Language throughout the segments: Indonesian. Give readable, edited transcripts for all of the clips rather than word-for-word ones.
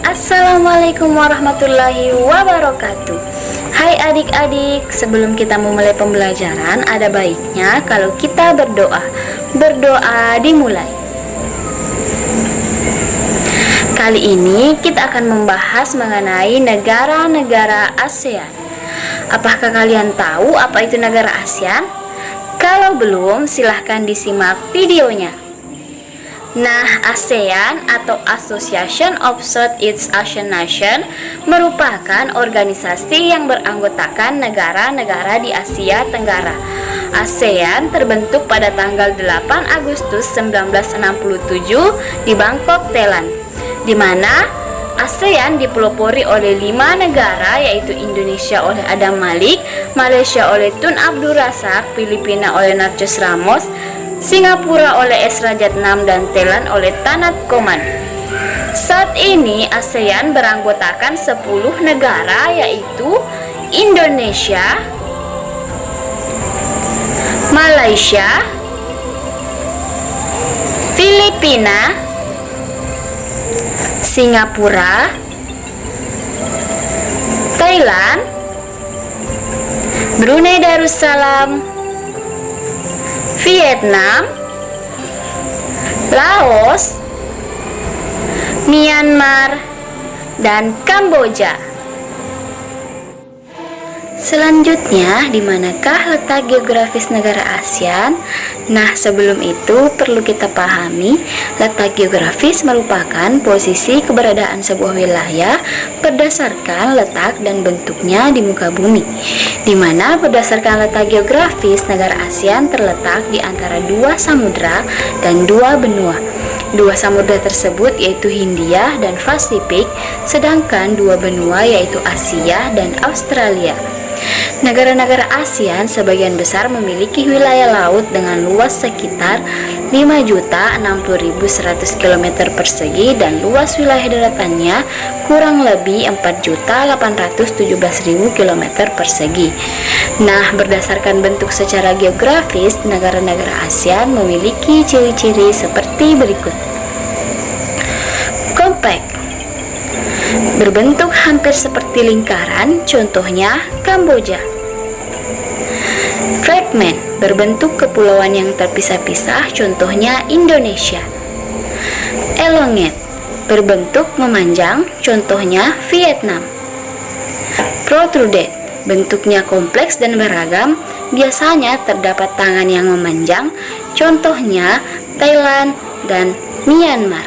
Assalamualaikum warahmatullahi wabarakatuh. Hai adik-adik, sebelum kita memulai pembelajaran, ada baiknya kalau kita berdoa. Berdoa dimulai. Kali ini kita akan membahas mengenai negara-negara ASEAN. Apakah kalian tahu apa itu negara ASEAN? Kalau belum, silahkan disimak videonya. Nah, ASEAN atau Association of Southeast Asian Nations merupakan organisasi yang beranggotakan negara-negara di Asia Tenggara. ASEAN terbentuk pada tanggal 8 Agustus 1967 di Bangkok, Thailand, di mana ASEAN dipelopori oleh 5 negara, yaitu Indonesia oleh Adam Malik, Malaysia oleh Tun Abdul Razak, Filipina oleh Narcis Ramos, Singapura oleh S. Rajatnam, dan Thailand oleh Tanat Koman. Saat ini ASEAN beranggotakan 10 negara, yaitu Indonesia, Malaysia, Filipina, Singapura, Thailand, Brunei Darussalam, Vietnam, Laos, Myanmar, dan Kamboja. Selanjutnya, di manakah letak geografis negara ASEAN? Nah, sebelum itu perlu kita pahami, letak geografis merupakan posisi keberadaan sebuah wilayah berdasarkan letak dan bentuknya di muka bumi, di mana berdasarkan letak geografis negara ASEAN terletak di antara 2 samudra dan 2 benua. 2 samudra tersebut yaitu Hindia dan Pasifik, sedangkan 2 benua yaitu Asia dan Australia. Negara-negara ASEAN sebagian besar memiliki wilayah laut dengan luas sekitar 5.060.100 km persegi dan luas wilayah daratannya kurang lebih 4.817.000 km persegi. Nah, berdasarkan bentuk secara geografis, negara-negara ASEAN memiliki ciri-ciri seperti berikut. Compact, berbentuk hampir seperti lingkaran, contohnya Kamboja. Fragment, berbentuk kepulauan yang terpisah-pisah, contohnya Indonesia. Elongate, berbentuk memanjang, contohnya Vietnam. Protruded, bentuknya kompleks dan beragam, biasanya terdapat tangan yang memanjang, contohnya Thailand dan Myanmar.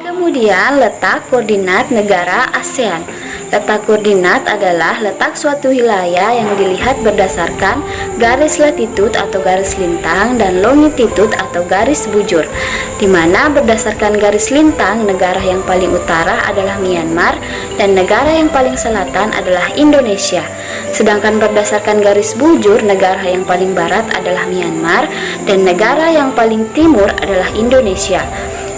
Kemudian letak koordinat negara ASEAN. Letak koordinat adalah letak suatu wilayah yang dilihat berdasarkan garis latitud atau garis lintang dan longititud atau garis bujur, di mana berdasarkan garis lintang negara yang paling utara adalah Myanmar dan negara yang paling selatan adalah Indonesia. Sedangkan berdasarkan garis bujur negara yang paling barat adalah Myanmar dan negara yang paling timur adalah Indonesia.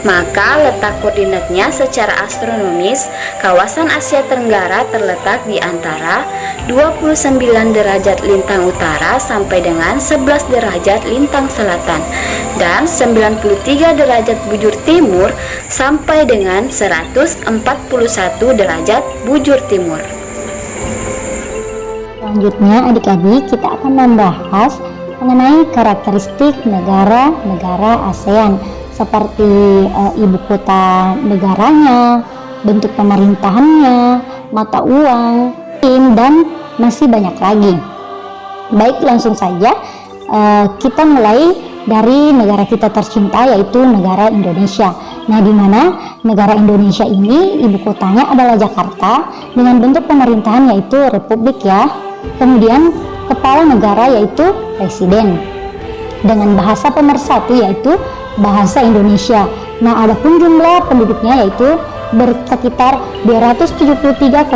Maka letak koordinatnya secara astronomis, kawasan Asia Tenggara terletak di antara 29 derajat lintang utara sampai dengan 11 derajat lintang selatan dan 93 derajat bujur timur sampai dengan 141 derajat bujur timur. Selanjutnya adik-adik, kita akan membahas mengenai karakteristik negara-negara ASEAN, seperti ibu kota negaranya, bentuk pemerintahannya, mata uang, dan masih banyak lagi. Baik, langsung saja kita mulai dari negara kita tercinta, yaitu negara Indonesia. Nah, di mana negara Indonesia ini ibu kotanya adalah Jakarta dengan bentuk pemerintahan yaitu republik ya. Kemudian kepala negara yaitu presiden dengan bahasa pemersatu yaitu bahasa Indonesia. Nah, adapun jumlah penduduknya yaitu bersekitar 273,5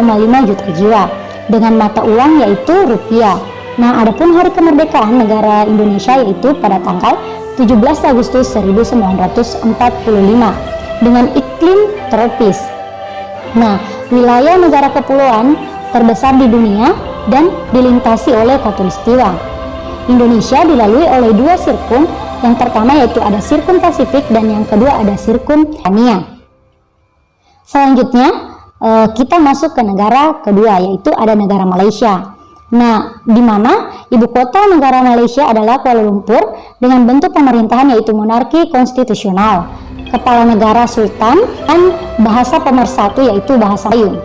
juta jiwa dengan mata uang yaitu rupiah. Nah, adapun hari kemerdekaan negara Indonesia yaitu pada tanggal 17 Agustus 1945 dengan iklim tropis. Nah, wilayah negara kepulauan terbesar di dunia dan dilintasi oleh khatulistiwa. Indonesia dilalui oleh 2 sirkum, yang pertama yaitu ada sirkum Pasifik dan yang kedua ada sirkum Tamiya. Selanjutnya kita masuk ke negara kedua, yaitu ada negara Malaysia. Nah, di mana ibu kota negara Malaysia adalah Kuala Lumpur dengan bentuk pemerintahan yaitu monarki konstitusional, kepala negara sultan, dan bahasa pemersatu yaitu bahasa Melayu.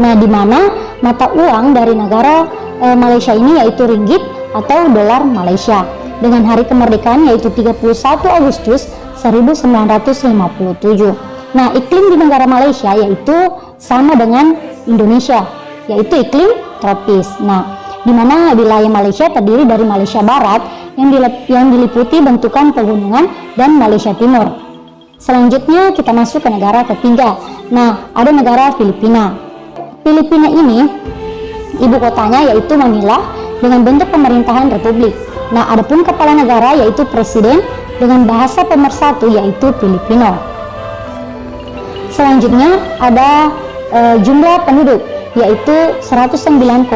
Nah, di mana mata uang dari negara Malaysia ini yaitu ringgit atau dolar Malaysia dengan hari kemerdekaan yaitu 31 Agustus 1957. Nah, iklim di negara Malaysia yaitu sama dengan Indonesia, yaitu iklim tropis. Nah, di mana wilayah Malaysia terdiri dari Malaysia Barat yang diliputi bentukan pegunungan dan Malaysia Timur. Selanjutnya kita masuk ke negara ketiga. Nah, ada negara Filipina. Filipina ini ibu kotanya yaitu Manila dengan bentuk pemerintahan republik. Nah, adapun kepala negara yaitu presiden dengan bahasa pemersatu yaitu Filipino. Selanjutnya ada jumlah penduduk yaitu 109,6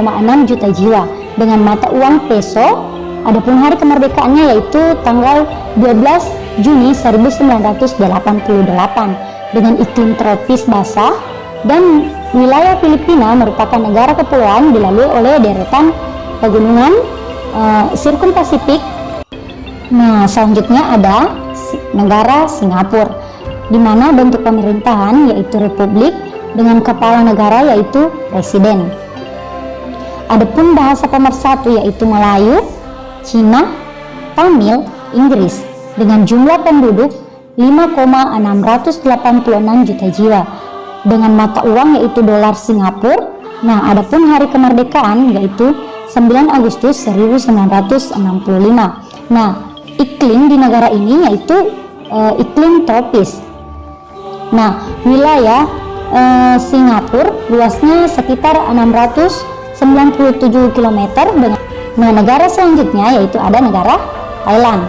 juta jiwa dengan mata uang peso. Adapun hari kemerdekaannya yaitu tanggal 12 Juni 1988 dengan iklim tropis basah, dan wilayah Filipina merupakan negara kepulauan dilalui oleh deretan pegunungan Sirkum Pasifik. Nah, selanjutnya ada negara Singapura, di mana bentuk pemerintahan yaitu republik dengan kepala negara yaitu presiden. Adapun bahasa pemersatu yaitu Melayu, Cina, Tamil, Inggris dengan jumlah penduduk 5,686 juta jiwa dengan mata uang yaitu dolar Singapura. Nah, adapun hari kemerdekaan yaitu 9 Agustus 1965. Nah, iklim di negara ini yaitu iklim tropis. Nah, wilayah Singapura luasnya sekitar 697 km. Nah, negara selanjutnya yaitu ada negara Thailand.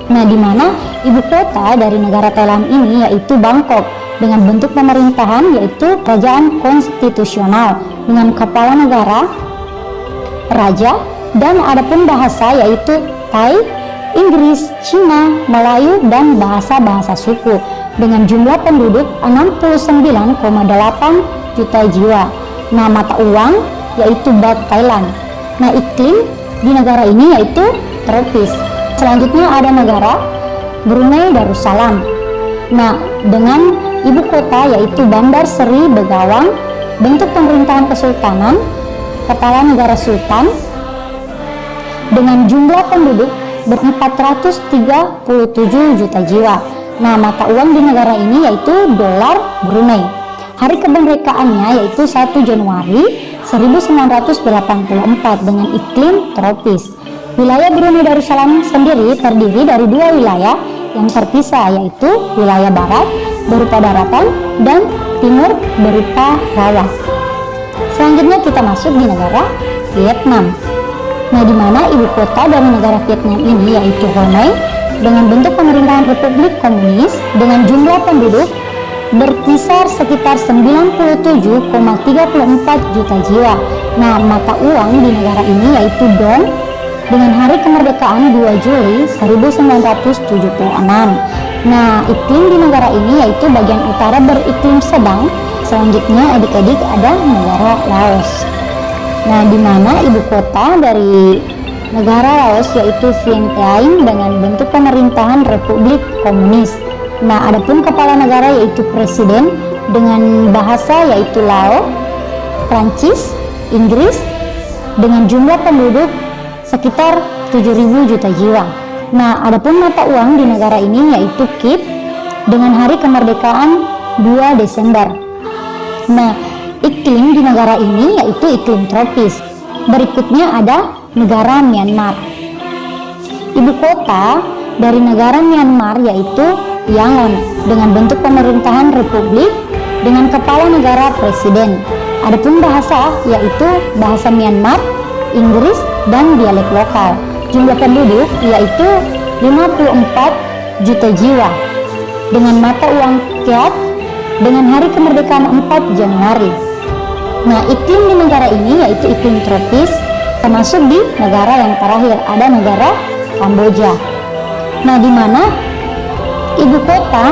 Nah, di mana ibu kota dari negara Thailand ini yaitu Bangkok dengan bentuk pemerintahan yaitu kerajaan konstitusional dengan kepala negara, raja, dan adapun bahasa yaitu Thai, Inggris, Cina, Melayu, dan bahasa-bahasa suku dengan jumlah penduduk 69,8 juta jiwa. Nah, mata uang yaitu baht Thailand. Nah, iklim di negara ini yaitu tropis. Selanjutnya ada negara Brunei Darussalam. Nah, dengan ibu kota yaitu Bandar Seri Begawan, bentuk pemerintahan kesultanan, kepala negara sultan dengan jumlah penduduk 437 juta jiwa. Nah, mata uang di negara ini yaitu dolar Brunei. Hari kemerdekaannya yaitu 1 Januari 1984 dengan iklim tropis. Wilayah Brunei Darussalam sendiri terdiri dari dua wilayah yang terpisah yaitu wilayah barat berupa daratan dan timur berupa rawa. Selanjutnya kita masuk di negara Vietnam. Nah, di mana ibu kota dari negara Vietnam ini yaitu Hanoi dengan bentuk pemerintahan Republik Komunis dengan jumlah penduduk berkisar sekitar 97,34 juta jiwa. Nah, mata uang di negara ini yaitu dong dengan hari kemerdekaan 2 Juli 1976. Nah, iklim di negara ini yaitu bagian utara beriklim sedang. Selanjutnya adik-adik ada negara Laos. Nah, di mana ibu kota dari negara Laos yaitu Vientiane dengan bentuk pemerintahan Republik Komunis. Nah, adapun kepala negara yaitu presiden dengan bahasa yaitu Lao, Prancis, Inggris dengan jumlah penduduk sekitar 7.000 juta jiwa. Nah, adapun mata uang di negara ini yaitu KIP dengan hari kemerdekaan 2 Desember. Nah, iklim di negara ini yaitu iklim tropis. Berikutnya ada negara Myanmar. Ibu kota dari negara Myanmar yaitu Yangon dengan bentuk pemerintahan republik dengan kepala negara presiden. Adapun bahasa yaitu bahasa Myanmar, Inggris, dan dialek lokal. Jumlah penduduk yaitu 54 juta jiwa dengan mata uang kyat dengan hari kemerdekaan 4 Januari. Nah, iklim di negara ini yaitu iklim tropis, termasuk di negara yang terakhir ada negara Kamboja. Nah, di mana ibu kota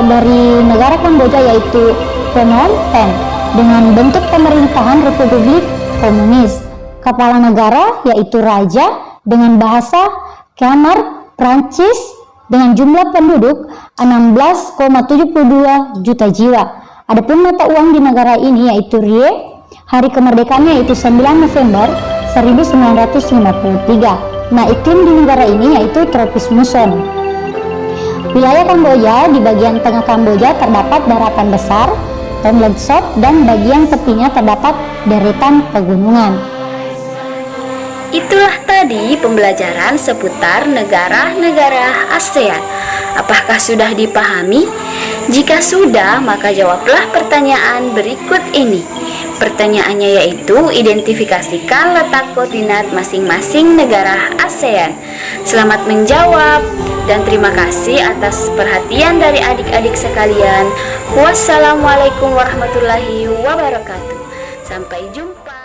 dari negara Kamboja yaitu Phnom Penh dengan bentuk pemerintahan Republik Komunis. Kepala negara yaitu Raja dengan bahasa Khmer Prancis dengan jumlah penduduk 16,72 juta jiwa. Adapun mata uang di negara ini yaitu Rie. Hari kemerdekaannya yaitu 9 November 1953. Nah, iklim di negara ini yaitu tropis muson. Wilayah Kamboja, di bagian tengah Kamboja terdapat daratan besar, Tonle Sap, dan bagian tepinya terdapat deretan pegunungan. Itulah tadi pembelajaran seputar negara-negara ASEAN. Apakah sudah dipahami? Jika sudah, maka jawablah pertanyaan berikut ini. Pertanyaannya yaitu identifikasikan letak koordinat masing-masing negara ASEAN. Selamat menjawab dan terima kasih atas perhatian dari adik-adik sekalian. Wassalamualaikum warahmatullahi wabarakatuh. Sampai jumpa.